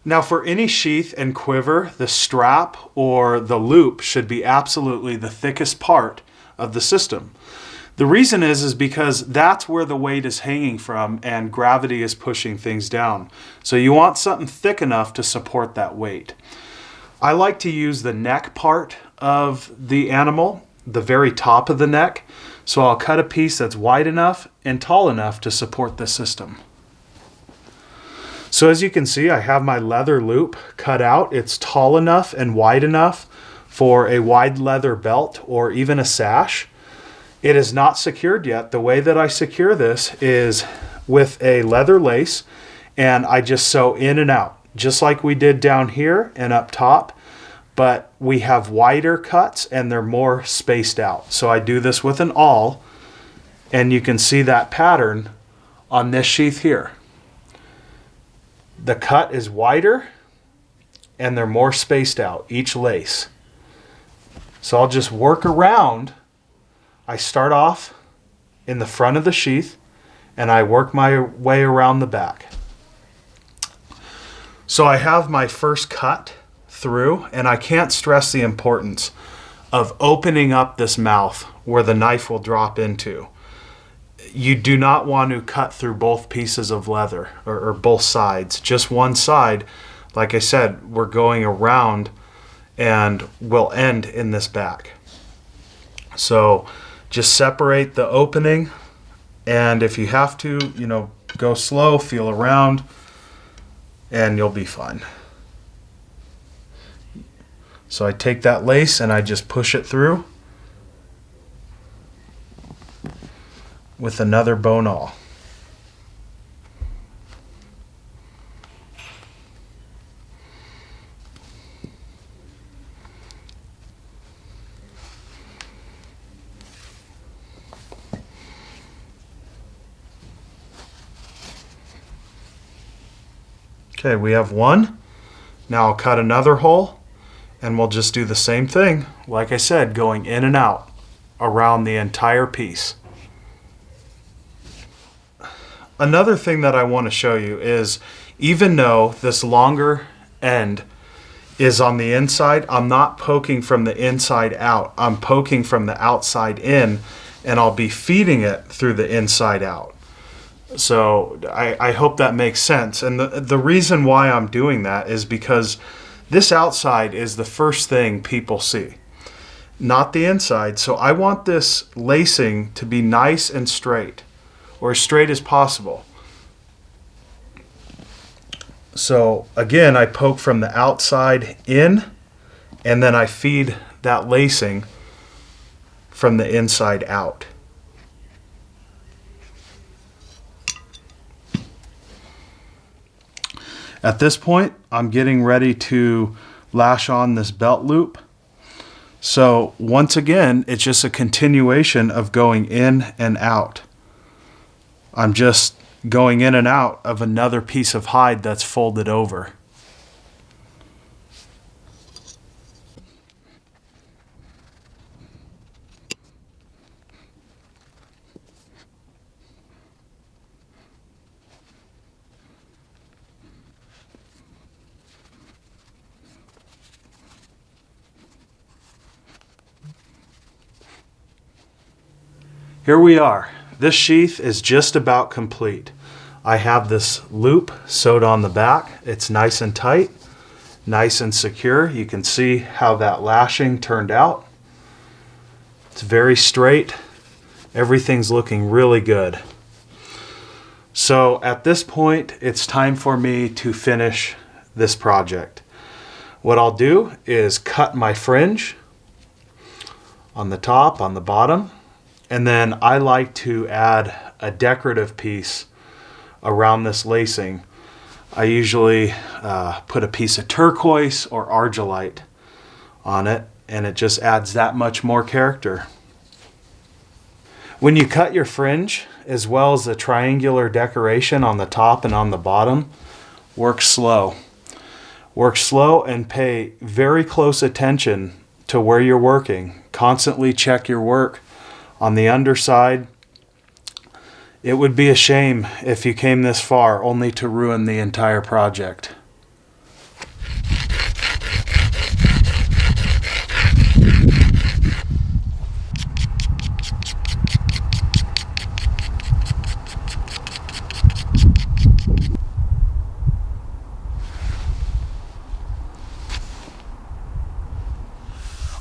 Now for any sheath and quiver, the strap or the loop should be absolutely the thickest part of the system. The reason is because that's where the weight is hanging from and gravity is pushing things down. So you want something thick enough to support that weight. I like to use the neck part of the animal, the very top of the neck. So I'll cut a piece that's wide enough and tall enough to support the system. So as you can see, I have my leather loop cut out. It's tall enough and wide enough for a wide leather belt or even a sash. It is not secured yet. The way that I secure this is with a leather lace, and I just sew in and out, just like we did down here and up top, but we have wider cuts and they're more spaced out. So I do this with an awl, and you can see that pattern on this sheath here. The cut is wider and they're more spaced out, each lace. So I'll just work around. I start off in the front of the sheath and I work my way around the back. So I have my first cut through, and I can't stress the importance of opening up this mouth where the knife will drop into. You do not want to cut through both pieces of leather or both sides, just one side. Like I said, we're going around and we'll end in this back. So just separate the opening, and if you have to, go slow, feel around, and you'll be fine. So I take that lace and I just push it through with another bone awl. Okay, we have one. Now I'll cut another hole, and we'll just do the same thing, like I said, going in and out around the entire piece. Another thing that I want to show you is, even though this longer end is on the inside, I'm not poking from the inside out. I'm poking from the outside in, and I'll be feeding it through the inside out. So I hope that makes sense. And the reason why I'm doing that is because this outside is the first thing people see, not the inside. So I want this lacing to be nice and straight, or as straight as possible. So again, I poke from the outside in, and then I feed that lacing from the inside out. At this point, I'm getting ready to lash on this belt loop. So once again, it's just a continuation of going in and out. I'm just going in and out of another piece of hide that's folded over. Here we are. This sheath is just about complete. I have this loop sewed on the back. It's nice and tight, nice and secure. You can see how that lashing turned out. It's very straight. Everything's looking really good. So at this point, it's time for me to finish this project. What I'll do is cut my fringe on the top, on the bottom, and then I like to add a decorative piece around this lacing. I usually put a piece of turquoise or argillite on it, and it just adds that much more character. When you cut your fringe, as well as the triangular decoration on the top and on the bottom, work slow. Work slow and pay very close attention to where you're working. Constantly check your work. On the underside, it would be a shame if you came this far only to ruin the entire project.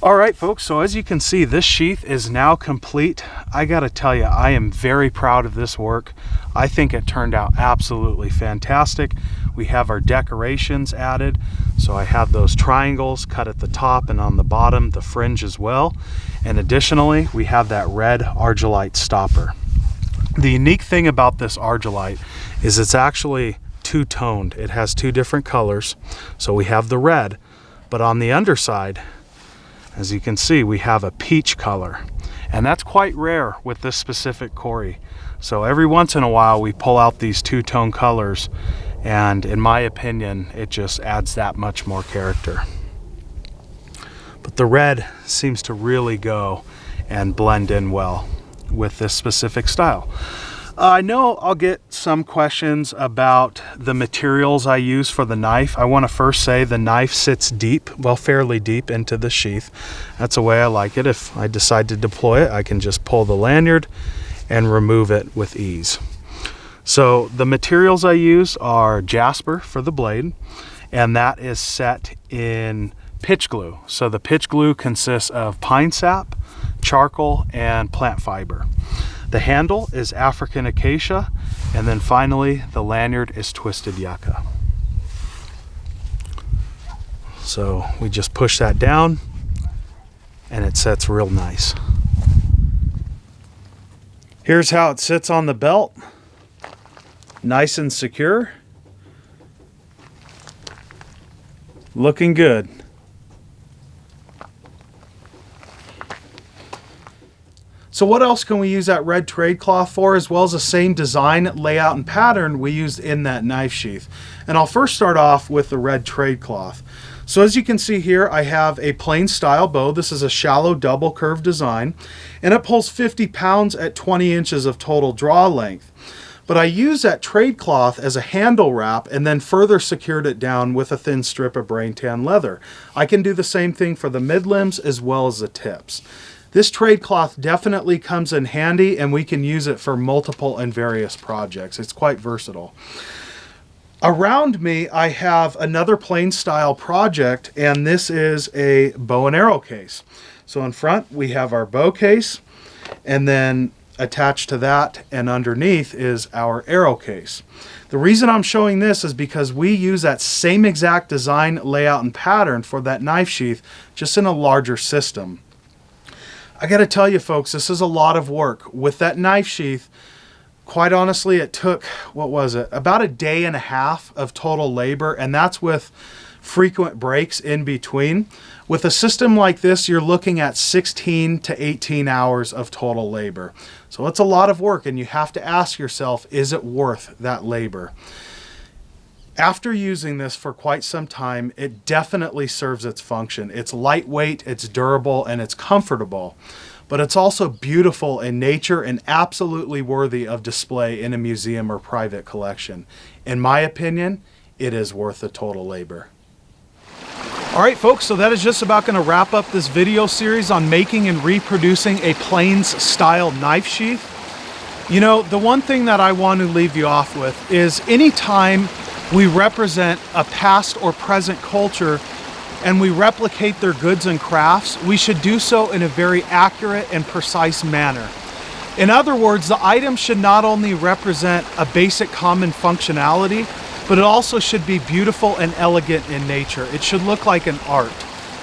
All right, folks, so as you can see, this sheath is now complete. I gotta tell you, I am very proud of this work. I think it turned out absolutely fantastic. We have our decorations added. So I have those triangles cut at the top and on the bottom, the fringe as well. And additionally, we have that red argillite stopper. The unique thing about this argillite is it's actually two-toned. It has two different colors. So we have the red, but on the underside, as you can see, we have a peach color, and that's quite rare with this specific quarry. So every once in a while we pull out these two-tone colors, and in my opinion, it just adds that much more character. But the red seems to really go and blend in well with this specific style. I know I'll get some questions about the materials I use for the knife. I want to first say the knife sits deep, well, fairly deep into the sheath. That's the way I like it. If I decide to deploy it, I can just pull the lanyard and remove it with ease. So the materials I use are jasper for the blade, and that is set in pitch glue. So the pitch glue consists of pine sap, charcoal, and plant fiber. The handle is African acacia, and then finally the lanyard is twisted yucca. So we just push that down and it sets real nice. Here's how it sits on the belt. Nice and secure. Looking good. So what else can we use that red trade cloth for, as well as the same design, layout, and pattern we used in that knife sheath? And I'll first start off with the red trade cloth. So as you can see here, I have a plain style bow. This is a shallow double curve design, and it pulls 50 pounds at 20 inches of total draw length. But I use that trade cloth as a handle wrap and then further secured it down with a thin strip of brain tan leather. I can do the same thing for the mid limbs as well as the tips. This trade cloth definitely comes in handy, and we can use it for multiple and various projects. It's quite versatile. Around me, I have another plain style project, and this is a bow and arrow case. So in front, we have our bow case, and then attached to that and underneath is our arrow case. The reason I'm showing this is because we use that same exact design, layout, and pattern for that knife sheath, just in a larger system. I got to tell you folks, this is a lot of work. With that knife sheath, quite honestly, it took, what was it, about a day and a half of total labor, and that's with frequent breaks in between. With a system like this, you're looking at 16 to 18 hours of total labor. So it's a lot of work, and you have to ask yourself, is it worth that labor? After using this for quite some time, it definitely serves its function. It's lightweight, it's durable, and it's comfortable, but it's also beautiful in nature and absolutely worthy of display in a museum or private collection. In my opinion, it is worth the total labor. All right, folks, so that is just about going to wrap up this video series on making and reproducing a plains style knife sheath. You know, the one thing that I want to leave you off with is anytime we represent a past or present culture and we replicate their goods and crafts, we should do so in a very accurate and precise manner. In other words, the item should not only represent a basic common functionality, but it also should be beautiful and elegant in nature. It should look like an art.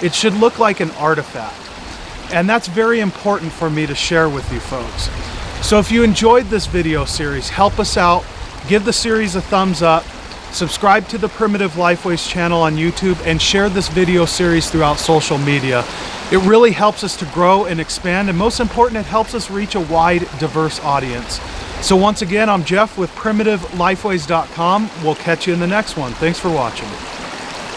It should look like an artifact. And that's very important for me to share with you folks. So if you enjoyed this video series, help us out, give the series a thumbs up, subscribe to the Primitive Lifeways channel on YouTube, and share this video series throughout social media. It really helps us to grow and expand, and most important, it helps us reach a wide, diverse audience. So once again, I'm Jeff with PrimitiveLifeways.com. We'll catch you in the next one. Thanks for watching.